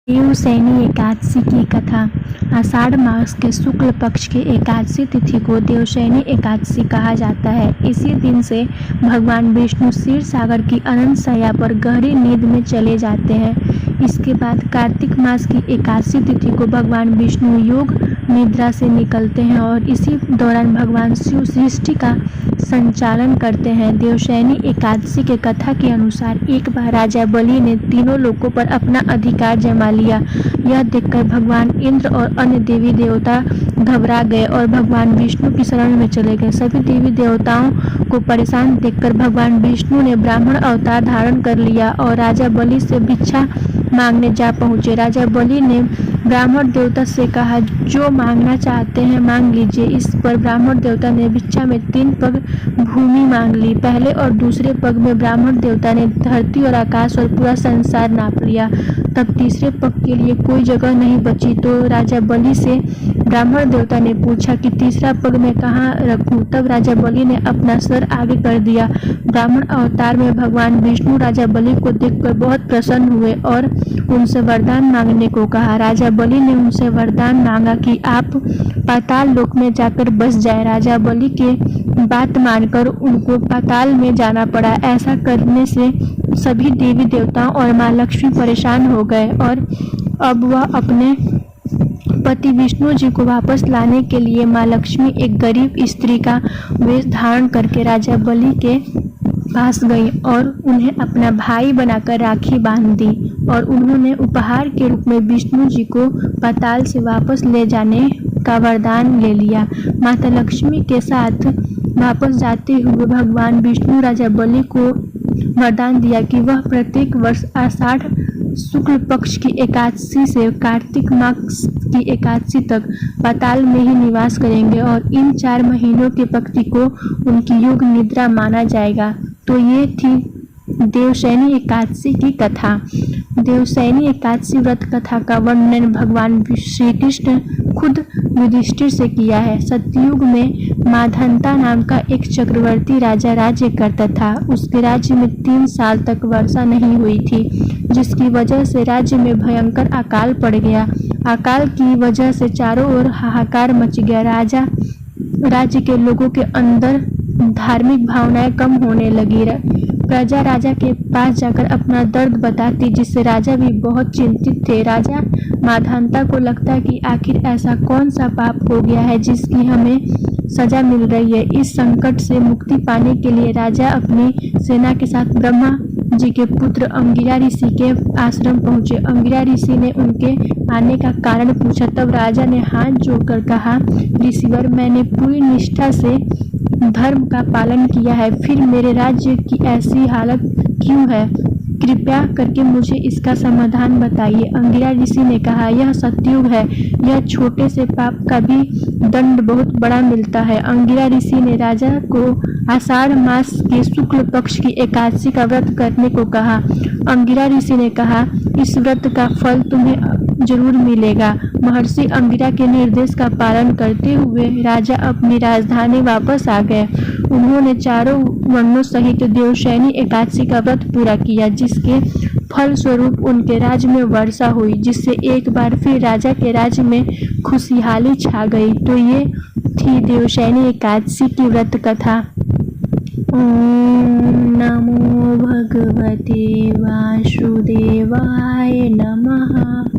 देवशयनी एकादशी की कथा। आषाढ़ मास के शुक्ल पक्ष की एकादशी तिथि को देवशयनी एकादशी कहा जाता है। इसी दिन से भगवान विष्णु क्षीर सागर की अनंत शैया पर गहरी नींद में चले जाते हैं। इसके बाद कार्तिक मास की एकादशी तिथि को भगवान विष्णु योग निद्रा से निकलते हैं और इसी दौरान भगवान शिव सृष्टि का संचालन करते हैं। देवशयनी एकादशी के कथा के अनुसार एक बार राजा बलि ने तीनों लोकों पर अपना अधिकार जमा लिया। यह देखकर भगवान इंद्र और अन्य देवी देवता घबरा गए और भगवान विष्णु की शरण में चले गए। सभी देवी देवताओं को परेशान देखकर भगवान विष्णु ने ब्राह्मण अवतार धारण कर लिया और राजा बलि से भिक्षा मांगने जा पहुंचे। राजा बलि ने ब्राह्मण देवता से कहा, जो मांगना चाहते हैं मांग लीजिए। इस पर ब्राह्मण देवता ने भिक्षा में 3 पग भूमि मांग ली। पहले और दूसरे पग में ब्राह्मण देवता ने धरती और आकाश और पूरा संसार नाप लिया। तब तीसरे पग के लिए कोई जगह नहीं बची तो राजा बलि से ब्राह्मण देवता ने पूछा कि तीसरा पग मैं कहाँ रखूं। तब राजा बलि ने अपना सर आगे कर दिया। ब्राह्मण अवतार में भगवान विष्णु राजा बलि को देखकर बहुत प्रसन्न हुए और उनसे वरदान मांगने को कहा। राजा बलि ने उनसे वरदान मांगा कि आप पाताल लोक में जाकर बस जाए। राजा बलि के बात मानकर उनको पाताल में जाना पड़ा। ऐसा करने से सभी देवी देवताओं और माँ लक्ष्मी परेशान हो गए और अब वह अपने पति विष्णु जी को वापस लाने के लिए माँ लक्ष्मी एक गरीब स्त्री का वेश धारण करके राजा बलि के पास गई और उन्हें अपना भाई बनाकर राखी बांध दी और उन्होंने उपहार के रूप में विष्णु जी को पाताल से वापस ले जाने का वरदान ले लिया। माता लक्ष्मी के साथ वापस जाते हुए भगवान विष्णु राजा बलि को वरदान दिया कि वह प्रत्येक वर्ष आषाढ़ शुक्ल पक्ष की एकादशी से कार्तिक मास की एकादशी तक पाताल में ही निवास करेंगे और इन 4 महीनों के पक्ति को उनकी योग निद्रा माना जाएगा। तो ये थी देवशयनी एकादशी की कथा। देवशयनी एकादशी व्रत कथा का वर्णन भगवान श्री कृष्ण खुद युधिष्ठिर से किया है। सतयुग में माधंता नाम का एक चक्रवर्ती राजा राज्य करता था। उसके राज्य में 3 साल तक वर्षा नहीं हुई थी, जिसकी वजह से राज्य में भयंकर अकाल पड़ गया। अकाल की वजह से चारों ओर हाहाकार मच गया। राज्य के लोगों के अंदर धार्मिक भावनाएं कम होने लगी। प्रजा राजा के पास जाकर अपना दर्द बताती, जिससे राजा भी बहुत चिंतित थे। राजा माधांता को लगता कि आखिर ऐसा कौन सा पाप हो गया है जिसकी हमें सजा मिल रही है। इस संकट से मुक्ति पाने के लिए राजा अपनी सेना के साथ ब्रह्मा जी के पुत्र अंगिरा ऋषि के आश्रम पहुंचे। अंगिरा ऋषि ने उनके आने का कारण पूछा। तब राजा ने हाथ जोड़कर कहा, ऋषिवर, मैंने पूरी निष्ठा से धर्म का पालन किया है, फिर मेरे राज्य की ऐसी हालत क्यों है? कृपया करके मुझे इसका समाधान बताइए। अंगिरा ऋषि ने कहा, यह सतयुग है, यह छोटे से पाप का भी दंड बहुत बड़ा मिलता है। अंगिरा ऋषि ने राजा को आषाढ़ मास के शुक्ल पक्ष की एकादशी का व्रत करने को कहा। अंगिरा ऋषि ने कहा, इस व्रत का फल तुम्हें जरूर मिलेगा। महर्षि अंगिरा के निर्देश का पालन करते हुए राजा अपनी राजधानी वापस आ गए। उन्होंने चारों वर्णों सहित देवशयनी एकादशी का व्रत पूरा किया, जिसके फल स्वरूप उनके राज्य में वर्षा हुई, जिससे एक बार फिर राजा के राज्य में खुशहाली छा गई। तो ये थी देवशयनी एकादशी की व्रत कथा। ओम नमो भगवते वासुदेवाय नमः।